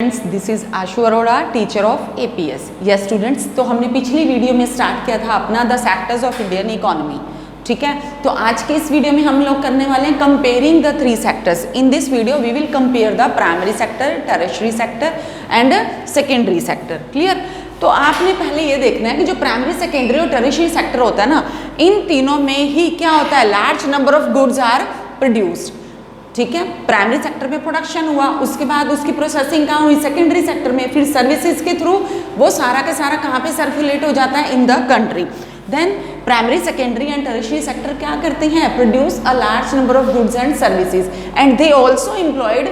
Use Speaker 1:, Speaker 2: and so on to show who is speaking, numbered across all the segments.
Speaker 1: This is Ashu Arora, teacher of APS. Yes students, तो हमने पिछली वीडियो में स्टार्ट किया था अपना the sectors of Indian economy. ठीक है, तो आज के इस वीडियो में हम लोग करने वाले हैं comparing the three sectors. In this video we will compare the primary sector, tertiary sector and secondary sector. Clear? तो आपने पहले ये देखना है कि जो प्राइमरी, सेकेंडरी और टेरिशरी सेक्टर होता है ना, इन तीनों में ही क्या होता है, large number of goods are produced. ठीक है, प्राइमरी सेक्टर में प्रोडक्शन हुआ, उसके बाद उसकी प्रोसेसिंग कहाँ हुई, सेकेंडरी सेक्टर में, फिर सर्विसेज के थ्रू वो सारा का सारा कहाँ पे सर्कुलेट हो जाता है, in the country. Then primary, secondary and tertiary sector क्या करते हैं, produce a large number of goods and services and they also employed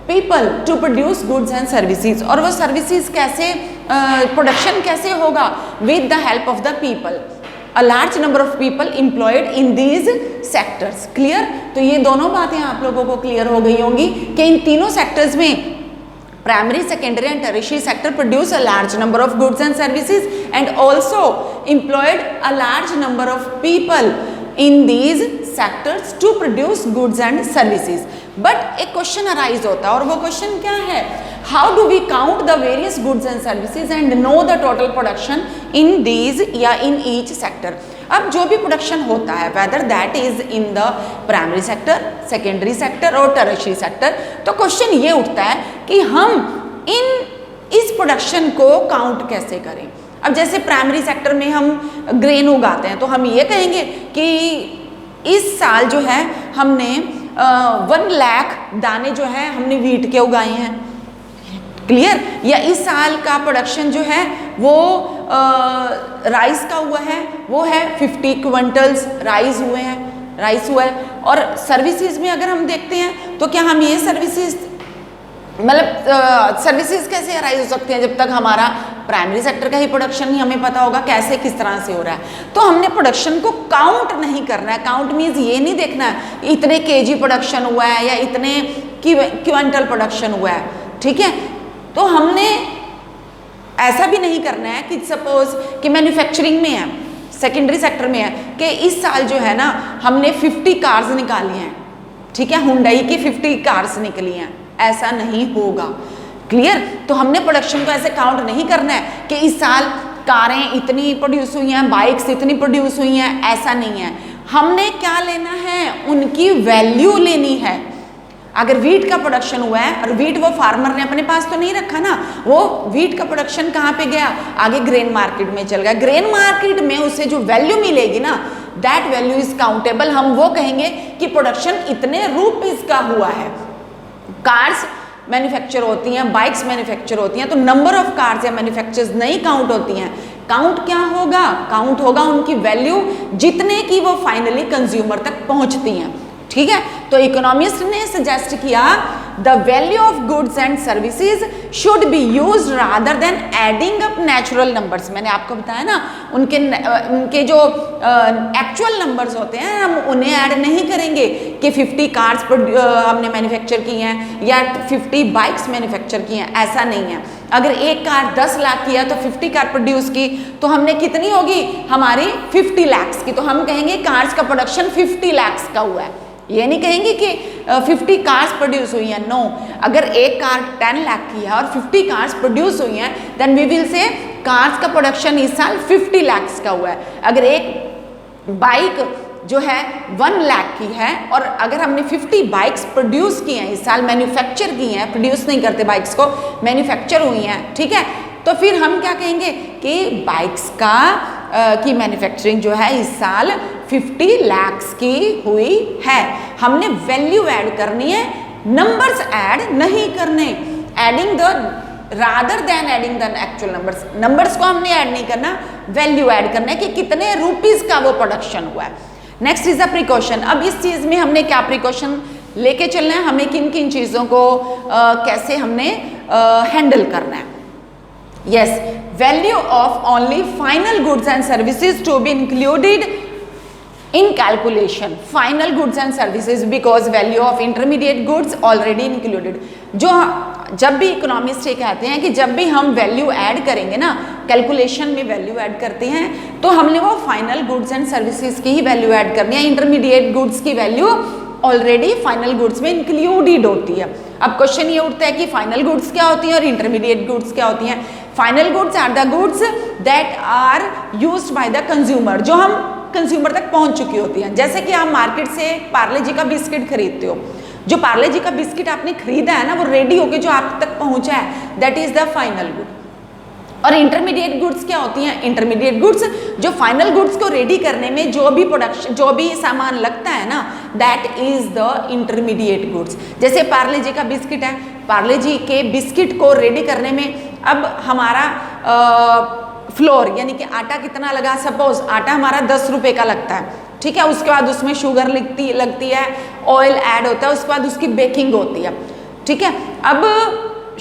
Speaker 1: people to produce goods and services. और वो सर्विसेज कैसे, प्रोडक्शन कैसे होगा, with the help of the people, a large number of people employed in these sectors। clear? तो ये दोनों बातें आप लोगों को क्लियर हो गई होंगी कि इन तीनों सेक्टर्स में primary, secondary and tertiary sector produce a large number of goods and services and also employed a large number of people in these sectors to produce goods and services. But एक question arise होता है, और वो question क्या है, how do we count the various goods and services and know the total production in these या in each sector. अब जो भी प्रोडक्शन होता है, whether that is in the primary sector, secondary sector और टर्शियरी सेक्टर, तो question ये उठता है कि हम इस प्रोडक्शन को काउंट कैसे करें। अब जैसे प्राइमरी सेक्टर में हम ग्रेन उगाते हैं, तो हम ये कहेंगे कि इस साल जो है हमने 1 लाख दाने जो है हमने वीट के उगाए हैं। क्लियर? या इस साल का प्रोडक्शन जो है वो राइस का हुआ है, वो है 50 क्विंटल्स राइस हुए हैं, राइस हुआ है। और सर्विसेज में अगर हम देखते हैं तो क्या हम ये सर्विसेज, मतलब सर्विसेज कैसे अराइज हो सकते हैं जब तक हमारा प्राइमरी सेक्टर का ही प्रोडक्शन नहीं हमें पता होगा कैसे किस तरह से हो रहा है। तो हमने प्रोडक्शन को काउंट नहीं करना है। काउंट मीन्स ये नहीं देखना है इतने केजी प्रोडक्शन हुआ है या इतने क्विंटल प्रोडक्शन हुआ है। ठीक है, तो हमने ऐसा भी नहीं करना है कि सपोज कि मैन्युफैक्चरिंग में है, सेकेंडरी सेक्टर में है, कि इस साल जो है ना हमने 50 कार्स निकाली हैं। ठीक है, हुंडई की 50 कार्स निकली हैं, ऐसा नहीं होगा। क्लियर? तो हमने प्रोडक्शन को ऐसे काउंट नहीं करना है कि इस साल कारें इतनी प्रोड्यूस हुई हैं, बाइक्स इतनी प्रोड्यूस हुई हैं, ऐसा नहीं है। हमने क्या लेना है, उनकी वैल्यू लेनी है। अगर वीट का प्रोडक्शन हुआ है और वीट वो फार्मर ने अपने पास तो नहीं रखा ना, वो वीट का प्रोडक्शन कहाँ पे गया, आगे ग्रेन मार्केट में चल गया। ग्रेन मार्केट में उसे जो वैल्यू मिलेगी ना, दैट वैल्यू इज काउंटेबल। हम वो कहेंगे कि प्रोडक्शन इतने रुपीस का हुआ है। कार्स मैन्युफैक्चर होती हैं, बाइक्स मैन्युफैक्चर होती हैं, तो नंबर ऑफ कार्स या मैन्युफैक्चर्स नहीं काउंट होती हैं। काउंट क्या होगा, काउंट होगा उनकी वैल्यू जितने की वो फाइनली कंज्यूमर तक पहुंचती हैं। ठीक है, तो इकोनॉमिस्ट ने सजेस्ट किया the value of goods and services should be used rather than adding up natural numbers. मैंने आपको बताया ना, उनके जो एक्चुअल नंबर्स होते हैं हम उन्हें ऐड नहीं करेंगे कि 50 कार्स हमने मैन्युफैक्चर की हैं या 50 बाइक्स मैन्युफैक्चर की हैं, ऐसा नहीं है। अगर एक कार 10 लाख की है तो 50 कार प्रोड्यूस की, तो हमने कितनी होगी, हमारी 50 लाख की। तो हम कहेंगे कार्स का प्रोडक्शन 50 लाख का हुआ है, ये नहीं कहेंगे कि 50 कार्स प्रोड्यूस हुई हैं। नो, अगर एक कार 10 लाख की है और 50 कार्स प्रोड्यूस हुई हैं, then we will say cars का प्रोडक्शन इस साल 50 लाख का हुआ है। अगर एक बाइक जो है 1 लाख की है और अगर हमने 50 बाइक्स प्रोड्यूस की हैं इस साल, मैन्युफैक्चर की हैं, प्रोड्यूस नहीं करते बाइक्स को, मैन्युफैक्चर हुई हैं, ठीक है, तो फिर हम क्या कहेंगे कि बाइक्स की मैन्युफैक्चरिंग जो है इस साल 50 लाख की हुई है। हमने वैल्यू ऐड करनी है, नंबर्स ऐड नहीं करने। Adding the rather than adding the actual numbers, numbers को हमने ऐड नहीं करना, वैल्यू ऐड करना है कि कितने रुपीस का वो प्रोडक्शन हुआ है। Next is a precaution. अब इस चीज में हमने क्या प्रिकॉशन लेके चलना है, हमें किन किन चीजों को कैसे हमने हैंडल करना है। Yes, value of only final goods and services to be included in calculation. Final goods and services because value of intermediate goods already included. जो जब भी इकोनॉमिस्ट ये कहते हैं कि जब भी हम वैल्यू ऐड करेंगे ना, कैलकुलेशन में वैल्यू ऐड करते हैं, तो हमने वो फाइनल गुड्स एंड सर्विसेज की ही वैल्यू ऐड करनी है। इंटरमीडिएट गुड्स की वैल्यू ऑलरेडी फाइनल गुड्स में इंक्लूडेड होती है। अब क्वेश्चन ये उठता है कि फाइनल गुड्स क्या होती हैं और इंटरमीडिएट गुड्स क्या होती हैं। Final goods are the goods that are used by the consumer, जो हम कंज्यूमर तक पहुंच चुकी होती हैं। जैसे कि आप मार्केट से पार्ले जी का बिस्किट खरीदते हो, जो पार्ले जी का बिस्किट आपने खरीदा है ना, वो रेडी होके जो आप तक पहुंचा है, that is the final good. और इंटरमीडिएट गुड्स क्या होती हैं? इंटरमीडिएट गुड्स जो फाइनल गुड्स को रेडी करने में जो भी प्रोडक्शन, जो भी सामान लगता है ना, that is the intermediate goods. जैसे पार्ले जी का बिस्किट है, पार्ले जी के बिस्किट को रेडी करने में अब हमारा फ्लोर यानी कि आटा कितना लगा, सपोज आटा हमारा 10 रुपए का लगता है, ठीक है। उसके बाद उसमें शुगर लगती है, ऑयल ऐड होता है, उसके बाद उसकी बेकिंग होती है, ठीक है। अब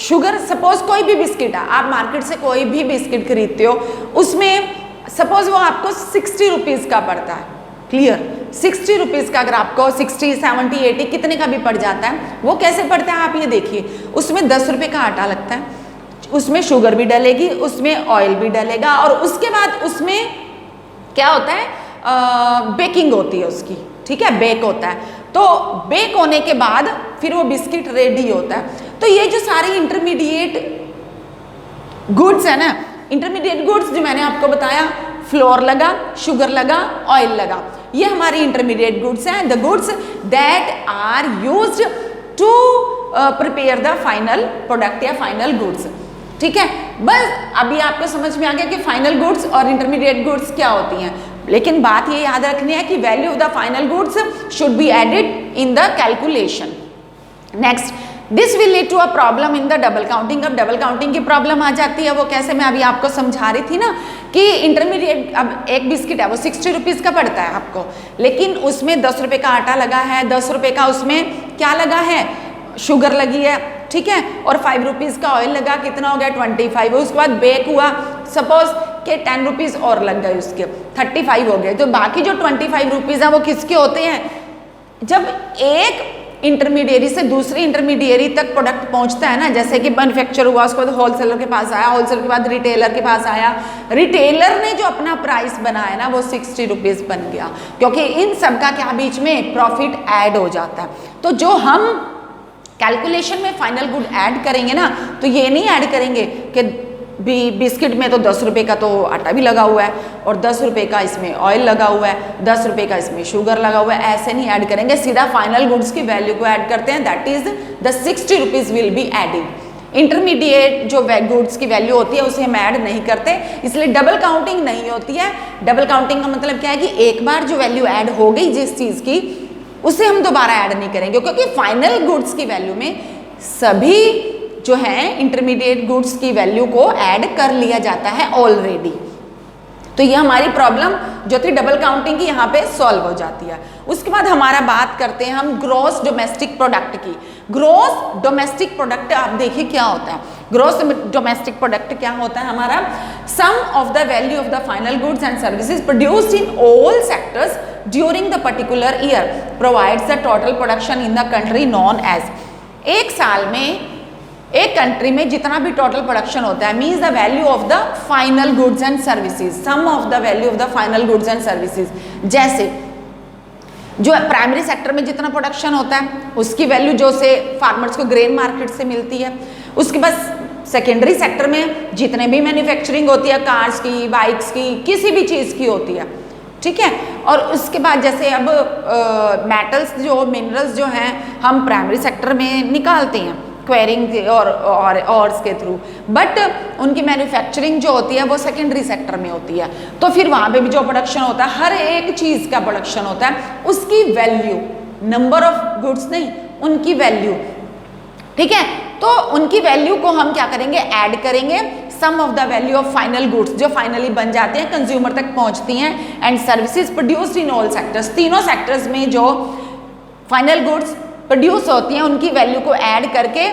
Speaker 1: शुगर, सपोज कोई भी बिस्किट है, आप मार्केट से कोई भी बिस्किट खरीदते हो, उसमें सपोज वो आपको 60 रुपीज़ का पड़ता है, क्लियर, 60 रुपीज़ का, अगर आपको 60, 70, 80 कितने का भी पड़ जाता है, वो कैसे पड़ता है आप ये देखिए। उसमें 10 रुपये का आटा लगता है, उसमें शुगर भी डलेगी, उसमें ऑयल भी डलेगा, और उसके बाद उसमें क्या होता है, बेकिंग होती है उसकी, ठीक है, बेक होता है। तो बेक होने के बाद फिर वो बिस्किट रेडी होता है। तो ये जो सारी इंटरमीडिएट गुड्स है ना, इंटरमीडिएट गुड्स जो मैंने आपको बताया, फ्लोर लगा, शुगर लगा, ऑयल लगा, ये हमारी इंटरमीडिएट गुड्स हैं, the goods that are used to prepare the final product या फाइनल गुड्स, ठीक है। बस अभी आपको समझ में आ गया कि फाइनल गुड्स और इंटरमीडिएट गुड्स क्या होती हैं। लेकिन बात ये याद रखनी है कि value of the final goods should be added in the calculation. Next, this will lead to a problem in the double counting. अब डबल काउंटिंग की प्रॉब्लम आ जाती है, वो कैसे, मैं अभी आपको समझा रही थी ना कि इंटरमीडिएट, अब एक बिस्किट है वो 60 रुपीज़ का पड़ता है आपको, लेकिन उसमें 10 रुपये का आटा लगा है, 10 रुपये का उसमें क्या लगा है, शुगर लगी है, ठीक है, और 5 रुपीज़ का ऑयल लगा, कितना हो गया 25। उसके बाद बेक हुआ, सपोज के 10 रुपीज़ और लग गए, उसके 35 हो गए। तो बाकी जो 25 रुपीज़ हैं वो किसके होते हैं? जब एक इंटरमीडिएरी से दूसरी इंटरमीडिएरी तक प्रोडक्ट पहुंचता है ना, जैसे कि मैन्युफैक्चर हुआ, उसके बाद होलसेलर के पास आया, होलसेलर के बाद रिटेलर के पास आया, रिटेलर ने जो अपना प्राइस बनाया ना वो 60 रुपीज़ बन गया, क्योंकि इन सब का क्या बीच में प्रॉफिट ऐड हो जाता है। तो जो हम कैलकुलेशन में फाइनल गुड ऐड करेंगे ना, तो ये नहीं ऐड करेंगे कि बिस्किट में तो 10 रुपये का तो आटा भी लगा हुआ है और 10 रुपये का इसमें ऑयल लगा हुआ है, 10 रुपये का इसमें शुगर लगा हुआ है, ऐसे नहीं ऐड करेंगे, सीधा फाइनल गुड्स की वैल्यू को ऐड करते हैं, that is the 60 rupees will be adding. Intermediate जो गुड्स की वैल्यू होती है उसे हम ऐड नहीं करते, इसलिए डबल काउंटिंग नहीं होती है। डबल काउंटिंग का मतलब क्या है कि एक बार जो वैल्यू ऐड हो गई जिस चीज़ की, उसे हम दोबारा ऐड नहीं करेंगे, क्योंकि फाइनल गुड्स की वैल्यू में सभी जो है इंटरमीडिएट गुड्स की वैल्यू को ऐड कर लिया जाता है ऑलरेडी। तो ये हमारी प्रॉब्लम जो थी डबल काउंटिंग की यहाँ पे सॉल्व हो जाती है। उसके बाद हमारा बात करते हैं हम ग्रॉस डोमेस्टिक प्रोडक्ट की। ग्रॉस डोमेस्टिक प्रोडक्ट आप देखिए क्या होता है। ग्रॉस डोमेस्टिक प्रोडक्ट क्या होता है हमारा? Sum of the value of the final goods and services produced in all sectors during the particular year provides the total production in the country known as. एक साल में एक कंट्री में जितना भी टोटल प्रोडक्शन होता है means the value of the final goods and services, sum of the value of the final goods and services. जैसे जो प्राइमरी सेक्टर में जितना प्रोडक्शन होता है उसकी वैल्यू जो से फार्मर्स को ग्रेन मार्केट से मिलती है। उसके बाद सेकेंडरी सेक्टर में जितने भी मैन्युफैक्चरिंग होती है, कार्स की, बाइक्स की, किसी भी चीज़ की होती है, ठीक है। और उसके बाद जैसे अब मेटल्स जो मिनरल्स जो हैं हम प्राइमरी सेक्टर में निकालते हैं क्वेरिंग और के थ्रू, बट उनकी मैन्युफैक्चरिंग जो होती है वो सेकेंडरी सेक्टर में होती है। तो फिर वहाँ पे भी जो प्रोडक्शन होता है, हर एक चीज़ का प्रोडक्शन होता है, उसकी वैल्यू, नंबर ऑफ गुड्स नहीं, उनकी वैल्यू, ठीक है। तो उनकी वैल्यू को हम क्या करेंगे? ऐड करेंगे sum of the value of final goods जो फाइनली बन जाते हैं, कंज्यूमर तक पहुँचती हैं, and services produced in all sectors. तीनों सेक्टर्स में जो फाइनल गुड्स प्रोड्यूस होती हैं उनकी वैल्यू को ऐड करके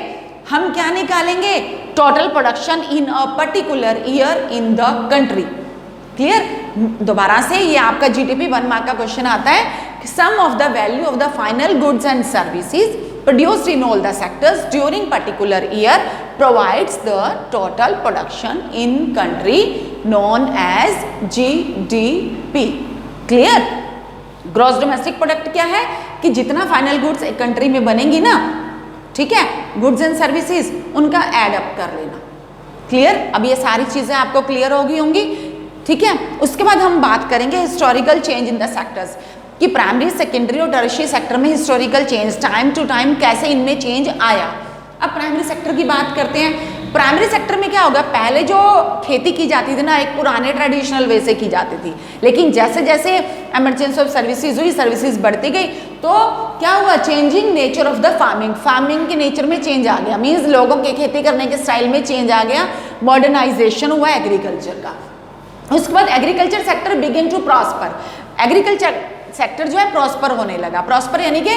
Speaker 1: हम क्या निकालेंगे? Total production in a particular year in the country. Clear? दोबारा से ये आपका जीडीपी 1 मार्क का क्वेश्चन आता है कि sum of the value of the final goods and services produced in all the sectors during particular year provides the total production in country known as GDP. Clear? Gross domestic product क्या है कि जितना final goods एक country में बनेंगी ना, ठीक है, गुड्स एंड सर्विसेज, उनका ऐड अप कर लेना। क्लियर? अब ये सारी चीजें आपको क्लियर होगी होंगी, ठीक है। उसके बाद हम बात करेंगे historical change in the sectors, कि प्राइमरी, सेकेंडरी और टर्शियरी सेक्टर में historical change time to time कैसे इनमें चेंज आया। अब प्राइमरी सेक्टर की बात करते हैं। प्राइमरी सेक्टर में क्या होगा, पहले जो खेती की जाती थी ना, एक पुराने ट्रेडिशनल वे से की जाती थी, लेकिन जैसे जैसे इमरजेंसी ऑफ सर्विसेज हुई, सर्विसेज बढ़ती गई, तो क्या हुआ, changing nature of the farming, farming के नेचर में चेंज आ गया, मीन्स लोगों के खेती करने के स्टाइल में चेंज आ गया, मॉडर्नाइजेशन हुआ एग्रीकल्चर का। उसके बाद agriculture sector begin to prosper, agriculture sector जो है प्रॉस्पर होने लगा। प्रॉस्पर यानी कि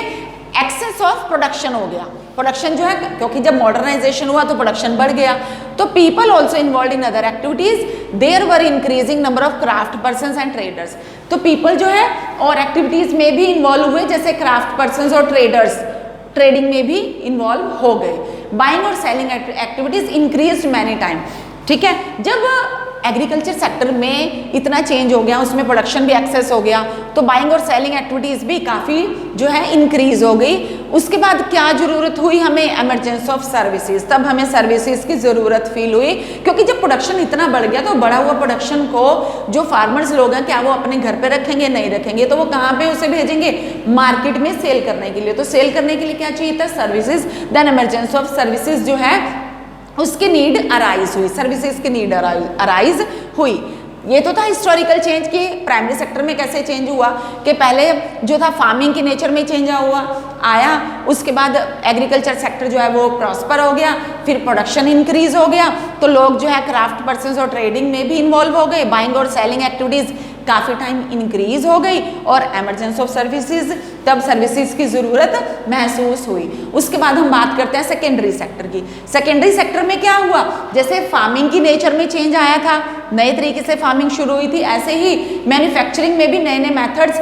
Speaker 1: एक्सेस ऑफ प्रोडक्शन हो गया, प्रोडक्शन जो है, क्योंकि जब मॉडर्नाइजेशन हुआ तो प्रोडक्शन बढ़ गया। तो people also involve in other activities, there were increasing number of craft persons and traders. तो पीपल जो है और एक्टिविटीज में भी इन्वॉल्व हुए, जैसे क्राफ्ट पर्सन्स और ट्रेडर्स ट्रेडिंग में भी इन्वॉल्व हो गए। बाइंग और selling activities increase many time, ठीक है। जब एग्रीकल्चर सेक्टर में इतना चेंज हो गया, उसमें प्रोडक्शन भी एक्सेस हो गया, तो बाइंग और सेलिंग एक्टिविटीज भी काफ़ी जो है इंक्रीज हो गई। उसके बाद क्या ज़रूरत हुई हमें, इमरजेंसी ऑफ सर्विसेज, तब हमें सर्विसेज की ज़रूरत फील हुई, क्योंकि जब प्रोडक्शन इतना बढ़ गया तो बढ़ा हुआ प्रोडक्शन को जो फार्मर्स लोग हैं, क्या वो अपने घर पे रखेंगे, नहीं रखेंगे, तो वो कहाँ पे उसे भेजेंगे, मार्केट में सेल करने के लिए। तो सेल करने के लिए क्या चाहिए था, services. Then emergency of services जो है उसकी नीड अराइज हुई, सर्विसेज की नीड अराइज हुई। ये तो था हिस्टोरिकल चेंज की प्राइमरी सेक्टर में कैसे चेंज हुआ, कि पहले जो था फार्मिंग के नेचर में चेंज आया, उसके बाद एग्रीकल्चर सेक्टर जो है वो प्रॉस्पर हो गया, फिर प्रोडक्शन इंक्रीज हो गया, तो लोग जो है क्राफ्ट पर्सन्स और ट्रेडिंग में भी इन्वॉल्व हो गए, बाइंग और सेलिंग एक्टिविटीज काफ़ी टाइम इंक्रीज हो गई, और इमरजेंसी ऑफ सर्विसेज, तब सर्विसेज की ज़रूरत महसूस हुई। उसके बाद हम बात करते हैं सेकेंडरी सेक्टर की। सेकेंडरी सेक्टर में क्या हुआ, जैसे फार्मिंग की नेचर में चेंज आया था, नए तरीके से फार्मिंग शुरू हुई थी, ऐसे ही मैन्युफैक्चरिंग में भी नए नए मेथड्स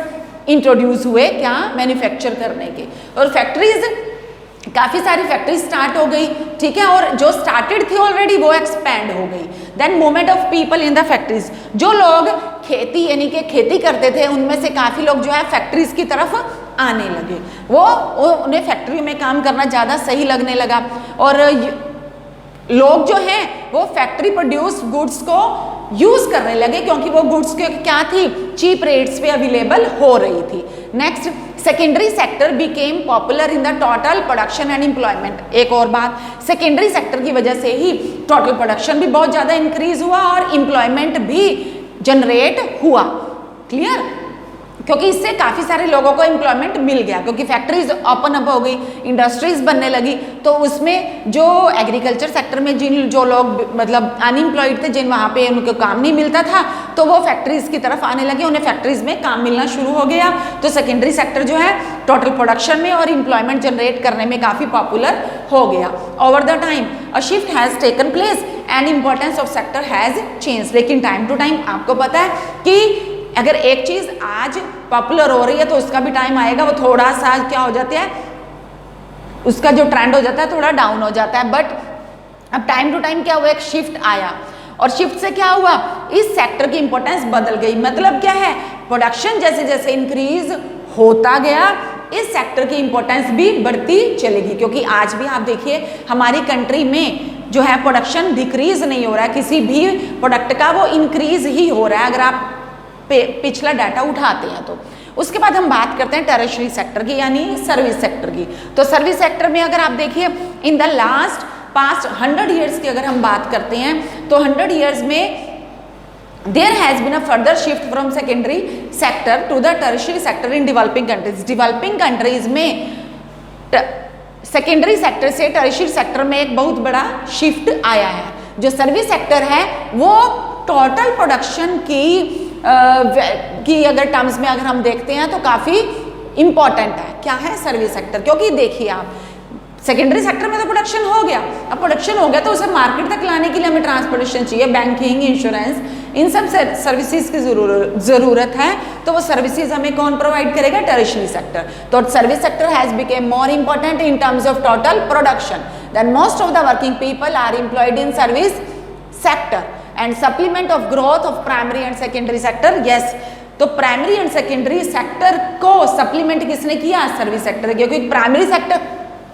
Speaker 1: इंट्रोड्यूस हुए, क्या, मैन्युफैक्चर करने के, और फैक्ट्रीज, काफ़ी सारी फैक्ट्री स्टार्ट हो गई, ठीक है, और जो स्टार्टेड थी ऑलरेडी वो एक्सपैंड हो गई। Then movement of people in the factories, जो लोग खेती यानी कि खेती करते थे, उनमें से काफ़ी लोग जो है फैक्ट्रीज की तरफ आने लगे, वो उन्हें फैक्ट्री में काम करना ज़्यादा सही लगने लगा, और लोग जो हैं वो फैक्ट्री प्रोड्यूस गुड्स को यूज़ करने लगे, क्योंकि वो गुड्स के क्या थी, चीप रेट्स पे अवेलेबल हो रही थी। Next, secondary sector became popular in the total production and employment. एक और बात, सेकेंडरी सेक्टर की वजह से ही टोटल प्रोडक्शन भी बहुत ज़्यादा इंक्रीज हुआ और एम्प्लॉयमेंट भी जनरेट हुआ। क्लियर? क्योंकि इससे काफ़ी सारे लोगों को एम्प्लॉयमेंट मिल गया, क्योंकि फैक्ट्रीज ओपन अप हो गई, इंडस्ट्रीज बनने लगी, तो उसमें जो एग्रीकल्चर सेक्टर में जिन जो लोग मतलब अनएम्प्लॉयड थे, जिन वहाँ पे उनको काम नहीं मिलता था, तो वो फैक्ट्रीज की तरफ आने लगे, उन्हें फैक्ट्रीज में काम मिलना शुरू हो गया। तो सेकेंडरी सेक्टर जो है टोटल प्रोडक्शन में और एम्प्लॉयमेंट जनरेट करने में काफ़ी पॉपुलर हो गया। Over the time a shift has taken place and importance of sector has change. लेकिन टाइम टू टाइम आपको पता है कि अगर एक चीज़ आज पॉपुलर हो रही है तो उसका भी टाइम आएगा, वो थोड़ा सा क्या हो जाता है, उसका जो ट्रेंड हो जाता है थोड़ा डाउन हो जाता है। बट अब टाइम टू टाइम क्या हुआ, एक शिफ्ट आया, और शिफ्ट से क्या हुआ, इस सेक्टर की इंपॉर्टेंस बदल गई। मतलब क्या है, प्रोडक्शन जैसे जैसे इंक्रीज होता गया, इस सेक्टर की इंपॉर्टेंस भी बढ़ती चलेगी। क्योंकि आज भी आप देखिए हमारी कंट्री में जो है प्रोडक्शन डिक्रीज नहीं हो रहा है, किसी भी प्रोडक्ट का वो इंक्रीज ही हो रहा है, अगर आप पिछला डाटा उठाते हैं तो। उसके बाद हम बात करते हैं टर्शियरी सेक्टर की, यानी सर्विस सेक्टर की। तो सर्विस सेक्टर में अगर आप देखिए in the last past 100 years की अगर हम बात करते हैं, तो 100 ईयर्स में there has been a further shift from secondary sector to the tertiary sector in developing countries. Developing countries में सेकेंडरी सेक्टर से टर्शियरी सेक्टर में एक बहुत बड़ा शिफ्ट आया है। जो सर्विस सेक्टर है वो टोटल प्रोडक्शन की अगर टर्म्स में अगर हम देखते हैं तो काफ़ी इंपॉर्टेंट है। क्या है सर्विस सेक्टर, क्योंकि देखिए आप सेकेंडरी सेक्टर में तो प्रोडक्शन हो गया, अब प्रोडक्शन हो गया तो उसे मार्केट तक लाने के लिए हमें ट्रांसपोर्टेशन चाहिए, बैंकिंग, इंश्योरेंस, इन सब सर्विसेज की ज़रूरत है। तो वो सर्विसेज हमें कौन प्रोवाइड करेगा, टर्शियरी सेक्टर। तो service sector has become more important in terms of total production than most of the working people are employed in service sector and supplement of growth of primary and secondary sector. Yes, तो primary and secondary sector को supplement किसने किया, service sector, क्योंकि primary sector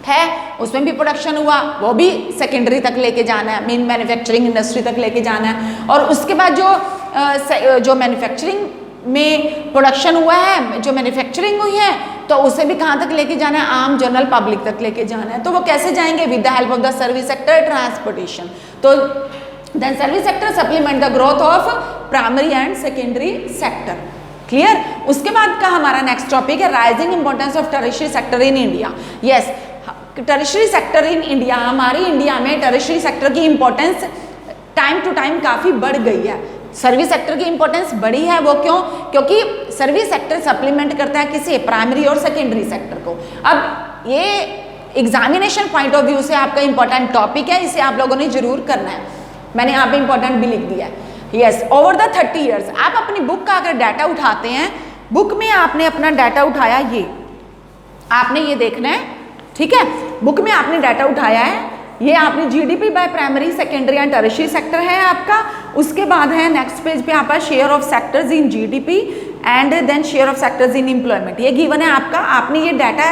Speaker 1: है, उसमें भी production हुआ, वो भी सेकेंडरी तक लेके जाना है, मेन मैन्युफैक्चरिंग इंडस्ट्री तक लेके जाना है। और उसके बाद जो मैन्युफैक्चरिंग में प्रोडक्शन हुआ है, जो मैन्युफैक्चरिंग हुई है, तो उसे भी कहाँ तक लेके जाना है, आम जनरल पब्लिक तक लेके जाना है। तो वो कैसे जाएंगे, with the help of the service sector transportation. तो then service sector supplement the growth of primary and secondary sector. Clear. उसके बाद का हमारा नेक्स्ट टॉपिक है rising importance of tertiary sector in India. Yes, tertiary sector in India, हमारी India में tertiary sector की importance time to time काफ़ी बढ़ गई है। सर्विस सेक्टर की इंपॉर्टेंस बढ़ी है, वो क्यों? क्योंकि सर्विस सेक्टर सप्लीमेंट करता है किसे, प्राइमरी और सेकेंडरी सेक्टर को। अब ये एग्जामिनेशन पॉइंट ऑफ व्यू से आपका इंपॉर्टेंट टॉपिक है, इसे आप लोगों ने जरूर करना है। मैंने यहाँ पे इंपॉर्टेंट भी लिख दिया है। यस, ओवर द 30 ईयर्स, आप अपनी बुक का अगर डाटा उठाते हैं, बुक में आपने अपना डाटा उठाया, ये आपने ये देखना है, ठीक है। बुक में आपने डाटा उठाया है, ये आपने GDP by primary secondary and tertiary sector है आपका। उसके बाद है नेक्स्ट पेज पे आपका share of sectors in GDP and then share of sectors in employment, ये गिवन है आपका। आपने ये डाटा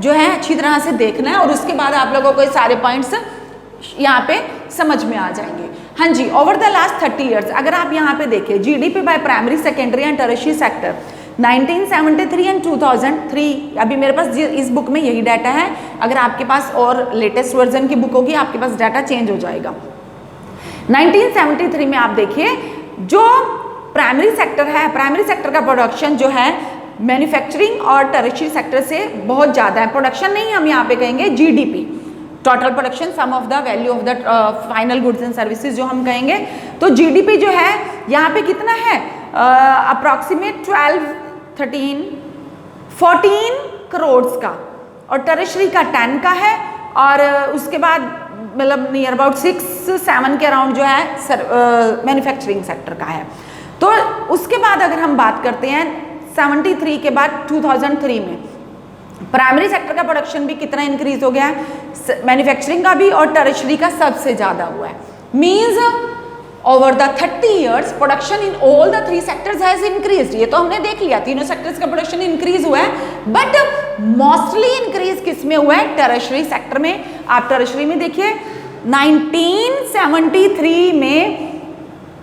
Speaker 1: जो है अच्छी तरह से देखना है और उसके बाद आप लोगों को ये सारे पॉइंट्स यहाँ पे समझ में आ जाएंगे। हाँ जी, ओवर द लास्ट 30 ईयर्स अगर आप यहाँ पे देखें, GDP by primary secondary and tertiary sector 1973 and 2003, अभी मेरे पास इस बुक में यही डाटा है। अगर आपके पास और लेटेस्ट वर्जन की बुक होगी, आपके पास डाटा चेंज हो जाएगा। 1973 में आप देखिए, जो प्राइमरी सेक्टर है, प्राइमरी सेक्टर का प्रोडक्शन जो है मैन्युफैक्चरिंग और टर्शियरी सेक्टर से बहुत ज़्यादा है। प्रोडक्शन नहीं, हम यहाँ पे कहेंगे GDP, total production, sum of the value of the final goods and services जो हम कहेंगे। तो जीडीपी जो है यहाँ पे कितना है, अप्रॉक्सीमेट 14 करोड़ का, और टर्शियरी का 10 का है, और उसके बाद मतलब नियर अबाउट 6-7 के अराउंड जो है मैन्युफैक्चरिंग सेक्टर का है। तो उसके बाद अगर हम बात करते हैं 73 के बाद 2003 में प्राइमरी सेक्टर का प्रोडक्शन भी कितना इंक्रीज हो गया है, मैन्युफैक्चरिंग का भी और टर्शियरी का सबसे ज्यादा हुआ है। Means over the 30 years production in all the 3 sectors has increased. ये तो हमने देख लिया, तीनों सेक्टर्स का प्रोडक्शन इंक्रीज हुआ है, बट मोस्टली इंक्रीज किस में हुआ है, टर्शियरी सेक्टर में। आप टर्शियरी में देखिए 1973 में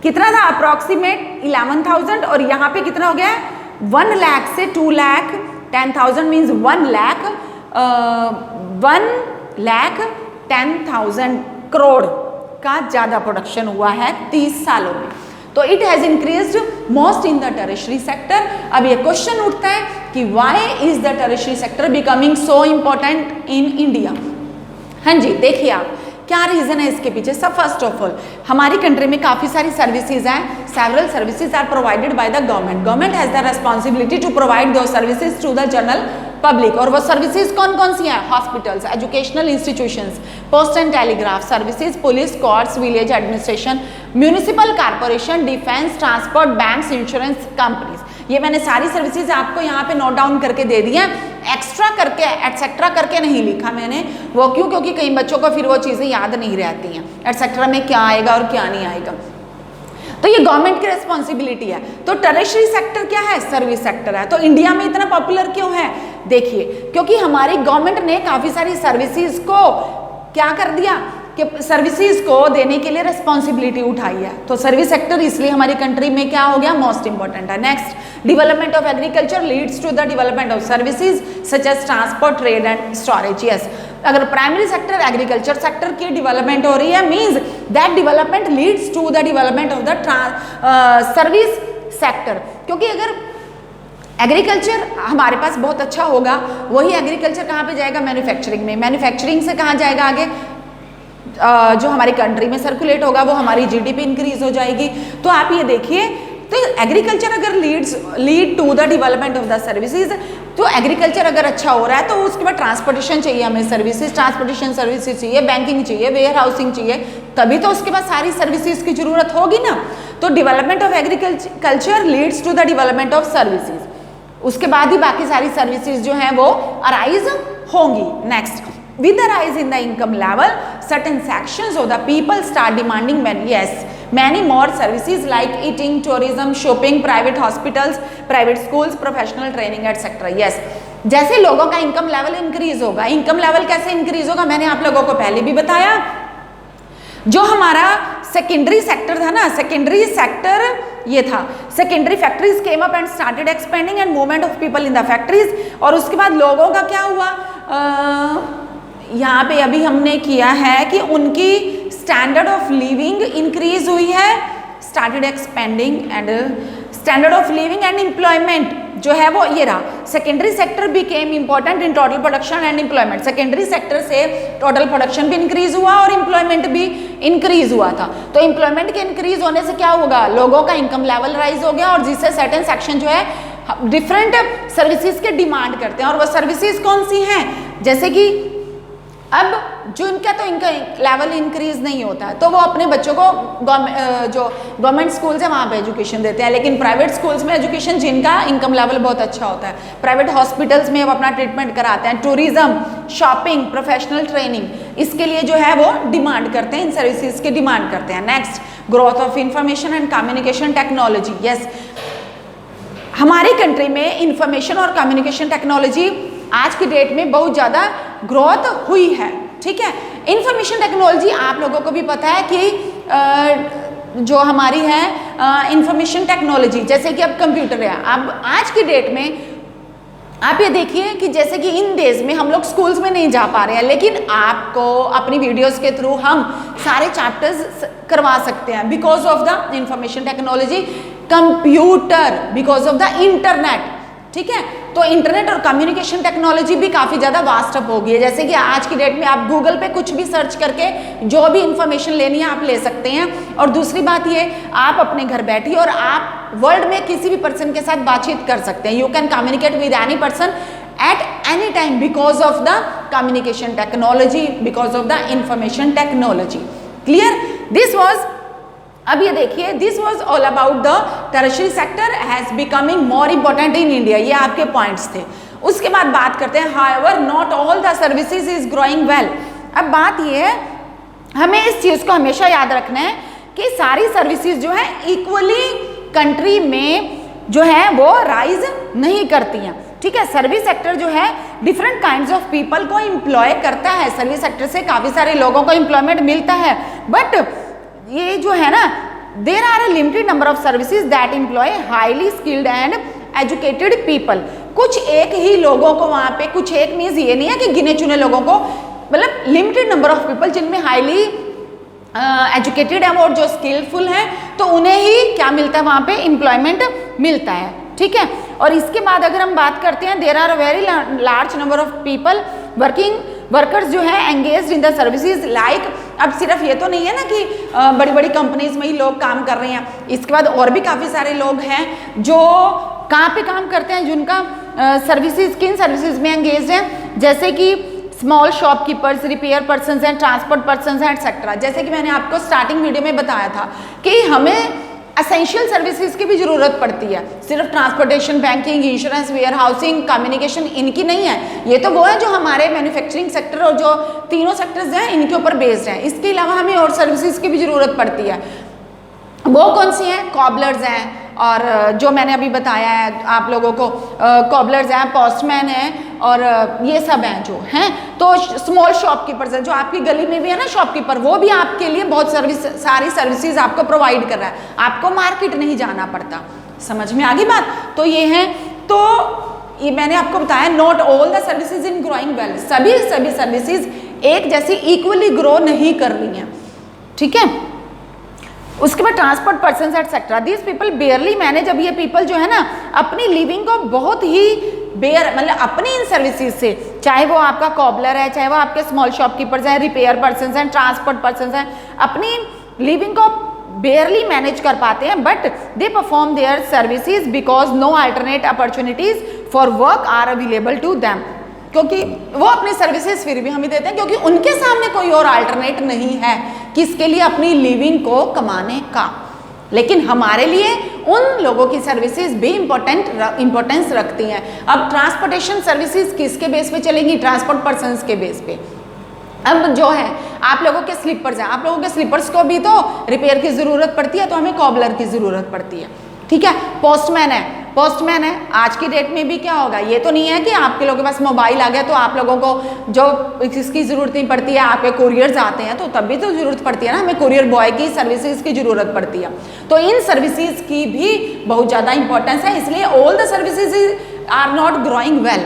Speaker 1: कितना था, अप्रॉक्सीमेट 11,000, और यहाँ पे कितना हो गया है, 1 लाख से 2,10,000 मीन्स 1,10,000 करोड़ का ज्यादा प्रोडक्शन हुआ है 30 सालों में। तो it has increased most in the tertiary sector. अब ये क्वेश्चन उठता है कि why is the tertiary sector becoming so important in India. हाँ जी, देखिए आप क्या रीजन है इसके पीछे। सब फर्स्ट ऑफ ऑल हमारी कंट्री में काफी सारी सर्विसेज हैं, several services are provided by the government. Government has the responsibility to provide those services to the general public. और वो सर्विसेज कौन कौन सी हैं, hospitals, educational institutions, post and telegraph services, police, courts, village administration, municipal corporation, defence, transport, banks, insurance companies. ये मैंने सारी services आपको यहाँ पे नोट डाउन करके दे दी हैं, एक्स्ट्रा करके एटसेट्रा करके नहीं लिखा मैंने। वो क्यों, क्योंकि कई बच्चों को फिर वो चीज़ें याद नहीं रहती हैं, एटसेट्रा में क्या आएगा और क्या नहीं आएगा। तो ये गवर्नमेंट की रिस्पॉन्सिबिलिटी है। तो टर्शियरी सेक्टर क्या है, सर्विस सेक्टर है। तो इंडिया में इतना पॉपुलर क्यों है, देखिए क्योंकि हमारी गवर्नमेंट ने काफ़ी सारी सर्विसेज को क्या कर दिया कि सर्विसेज को देने के लिए रिस्पॉन्सिबिलिटी उठाई है। तो सर्विस सेक्टर इसलिए हमारी कंट्री में क्या हो गया, मोस्ट इंपॉर्टेंट है। Next, development of agriculture leads to the development of services such as transport, trade and storage. Yes, अगर प्राइमरी सेक्टर एग्रीकल्चर सेक्टर की डेवलपमेंट हो रही है, means that development leads to the development of the service sector. क्योंकि अगर agriculture हमारे पास बहुत अच्छा होगा, वही एग्रीकल्चर कहाँ पे जाएगा, मैन्युफैक्चरिंग में। मैन्युफैक्चरिंग से कहाँ जाएगा आगे, जो हमारी कंट्री में सर्कुलेट होगा, वो हमारी जीडीपी इंक्रीज हो जाएगी। तो आप ये देखिए, तो एग्रीकल्चर अगर lead to the development of the services, तो एग्रीकल्चर अगर अच्छा हो रहा है तो उसके बाद ट्रांसपोर्टेशन चाहिए हमें, सर्विसेज, ट्रांसपोर्टेशन सर्विसेज चाहिए, बैंकिंग चाहिए, वेयर हाउसिंग चाहिए, तभी तो उसके बाद सारी सर्विसेज की जरूरत होगी ना। तो development of agriculture leads to the development of services, उसके बाद ही बाकी सारी सर्विसेज जो हैं वो अराइज होंगी। Next, with the rise in the income level, certain sections of the people start demanding many more services like eating, tourism, shopping, private hospitals, private schools, professional training, etc. Yes, जैसे लोगों का income level increase होगा, income level कैसे increase होगा, मैंने आप लोगों को पहले भी बताया। जो हमारा सेकेंडरी सेक्टर था ना, सेकेंडरी सेक्टर ये था, secondary factories came up and started expanding and movement of people in the factories. और उसके बाद लोगों का क्या हुआ, यहाँ पे अभी हमने किया है कि उनकी स्टैंडर्ड ऑफ लिविंग इंक्रीज हुई है, started expanding and standard of living and employment जो है वो ये रहा। Secondary sector became important in total production and employment. Secondary sector से टोटल प्रोडक्शन भी इंक्रीज हुआ और एम्प्लॉयमेंट भी इंक्रीज हुआ था। तो एम्प्लॉयमेंट के इंक्रीज होने से क्या होगा, लोगों का इनकम लेवल राइज हो गया और जिससे सर्टेन सेक्शन जो है डिफरेंट सर्विसेज के डिमांड करते हैं। और वो सर्विसेज कौन सी हैं, जैसे कि अब जो इनका तो इनका लेवल इंक्रीज नहीं होता है तो वो अपने बच्चों को जो गवर्नमेंट स्कूल्स है वहाँ पे एजुकेशन देते हैं, लेकिन प्राइवेट स्कूल्स में एजुकेशन जिनका इनकम लेवल बहुत अच्छा होता है, प्राइवेट हॉस्पिटल्स में वो अपना ट्रीटमेंट कराते हैं। टूरिज्म, शॉपिंग, प्रोफेशनल ट्रेनिंग, इसके लिए जो है वो डिमांड करते हैं, इन सर्विसेज की डिमांड करते हैं। Next, growth of information and communication technology. Yes, हमारी कंट्री में इंफॉर्मेशन और कम्युनिकेशन टेक्नोलॉजी आज की डेट में बहुत ज़्यादा ग्रोथ हुई है। ठीक है, इंफॉर्मेशन टेक्नोलॉजी आप लोगों को भी पता है कि जो हमारी है इंफॉर्मेशन टेक्नोलॉजी, जैसे कि अब कंप्यूटर है, अब आज की डेट में आप ये देखिए कि जैसे कि इन डेज में हम लोग स्कूल्स में नहीं जा पा रहे हैं, लेकिन आपको अपनी वीडियोस के थ्रू हम सारे चैप्टर्स करवा सकते हैं because of the information technology, computer, because of the internet. ठीक है, तो इंटरनेट और कम्युनिकेशन टेक्नोलॉजी भी काफ़ी ज़्यादा वास्ट अप हो गई है। जैसे कि आज की डेट में आप गूगल पे कुछ भी सर्च करके जो भी इंफॉर्मेशन लेनी है आप ले सकते हैं। और दूसरी बात ये, आप अपने घर बैठिए और आप वर्ल्ड में किसी भी पर्सन के साथ बातचीत कर सकते हैं। You can communicate with any person at any time because of the communication technology, because of the information technology. Clear, this was, अब ये देखिए, this was all about the tertiary sector has becoming more important in India. ये आपके points थे। उसके बाद बात करते हैं, however not all the services is growing well. अब बात ये है, हमें इस चीज़ को हमेशा याद रखना है कि सारी सर्विसेज जो है इक्वली कंट्री में जो है वो राइज नहीं करती हैं। ठीक है, सर्विस सेक्टर जो है डिफरेंट काइंड्स ऑफ पीपल को एम्प्लॉय करता है। सर्विस सेक्टर से काफ़ी सारे लोगों को एम्प्लॉयमेंट मिलता है, बट ये जो है ना, there are a limited number of services that employ highly skilled and educated people. कुछ एक ही लोगों को वहाँ पे, कुछ एक मीन्स ये नहीं है कि गिने चुने लोगों को, मतलब लिमिटेड नंबर ऑफ पीपल जिनमें हाईली एजुकेटेड है और जो स्किलफुल हैं, तो उन्हें ही क्या मिलता है वहाँ पे, एम्प्लॉयमेंट मिलता है। ठीक है, और इसके बाद अगर हम बात करते हैं, there are very large number of people workers जो है engaged in the services like. अब सिर्फ ये तो नहीं है ना कि बड़ी बड़ी कंपनीज में ही लोग काम कर रहे हैं, इसके बाद और भी काफ़ी सारे लोग हैं जो कहाँ पे काम करते हैं, जिनका सर्विसेज, किन सर्विसेज में एंगेज हैं, जैसे कि स्मॉल शॉपकीपर्स, रिपेयर पर्सन्स हैं, ट्रांसपोर्ट पर्सन्स हैं, एटसेट्रा। जैसे कि मैंने आपको स्टार्टिंग वीडियो में बताया था कि हमें एसेंशियल सर्विसेज की भी जरूरत पड़ती है, सिर्फ transportation, banking, insurance, warehousing, communication इनकी नहीं है। ये तो वो है जो हमारे मैन्युफैक्चरिंग सेक्टर और जो तीनों सेक्टर्स हैं इनके ऊपर बेस्ड हैं। इसके अलावा हमें और सर्विसेज की भी जरूरत पड़ती है। वो कौन सी हैं, कॉबलर्स हैं, और जो मैंने अभी बताया है आप लोगों को, कॉबलर्स हैं, पोस्टमैन हैं, और ये सब हैं जो हैं। तो स्मॉल शॉपकीपर्स हैं, जो आपकी गली में भी है ना शॉपकीपर, वो भी आपके लिए बहुत सारी सर्विसेज आपको प्रोवाइड कर रहा है, आपको मार्केट नहीं जाना पड़ता। समझ में आ गई बात? तो ये है, तो ये मैंने आपको बताया, not all the services in growing well, सभी सर्विसेज एक जैसी इक्वली ग्रो नहीं कर रही हैं। ठीक है, उसके बाद transport persons etcetera, this people बेयरली manage. अब ये पीपल जो है ना अपनी लिविंग को बहुत ही मतलब अपनी इन सर्विसेज से, चाहे वो आपका कॉबलर है, चाहे वो आपके स्मॉल शॉपकीपर्स हैं, रिपेयर पर्सन्स हैं, ट्रांसपोर्ट पर्सन्स हैं, अपनी लिविंग को बेयरली मैनेज कर पाते हैं, but they perform their services because no alternate opportunities for work are available to them. क्योंकि वो अपनी सर्विसेज फिर भी हमें देते हैं क्योंकि उनके सामने कोई और अल्टरनेट नहीं है किसके लिए, अपनी लिविंग को कमाने का। लेकिन हमारे लिए उन लोगों की सर्विसेज भी इंपॉर्टेंस रखती हैं। अब ट्रांसपोर्टेशन सर्विसेज किसके बेस पे चलेंगी, ट्रांसपोर्ट पर्सन्स के बेस पे। अब जो है आप लोगों के स्लीपर्स हैं, आप लोगों के स्लीपर्स को भी तो रिपेयर की ज़रूरत पड़ती है, तो हमें कॉबलर की ज़रूरत पड़ती है। ठीक है, पोस्टमैन है, पोस्टमैन है। आज की डेट में भी क्या होगा, ये तो नहीं है कि आपके लोगों के पास मोबाइल आ गया तो आप लोगों को जो इसकी ज़रूरत नहीं पड़ती है, आपके कुरियर्स आते हैं तो तब भी तो ज़रूरत पड़ती है ना, हमें कुरियर बॉय की सर्विसेज की ज़रूरत पड़ती है। तो इन सर्विसेज की भी बहुत ज़्यादा इंपॉर्टेंस है, इसलिए all the services are not growing well.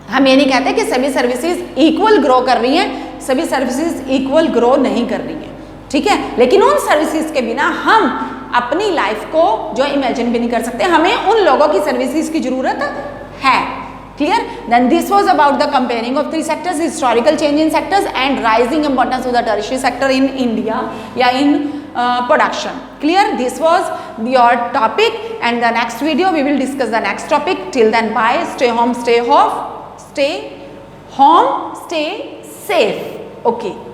Speaker 1: हम ये नहीं कहते कि सभी सर्विसेज इक्वल ग्रो कर रही हैं, सभी सर्विसेज इक्वल ग्रो नहीं कर रही हैं, ठीक है। लेकिन उन सर्विसेज के बिना हम अपनी लाइफ को जो इमेजिन भी नहीं कर सकते, हमें उन लोगों की सर्विसेज की जरूरत है। Clear? Then this was about the comparing of 3 sectors, historical change in sectors and rising importance of the tertiary sector in India या in production. Clear? This was your topic and the next video we will discuss the next topic. Till then bye, stay home, stay safe. Okay.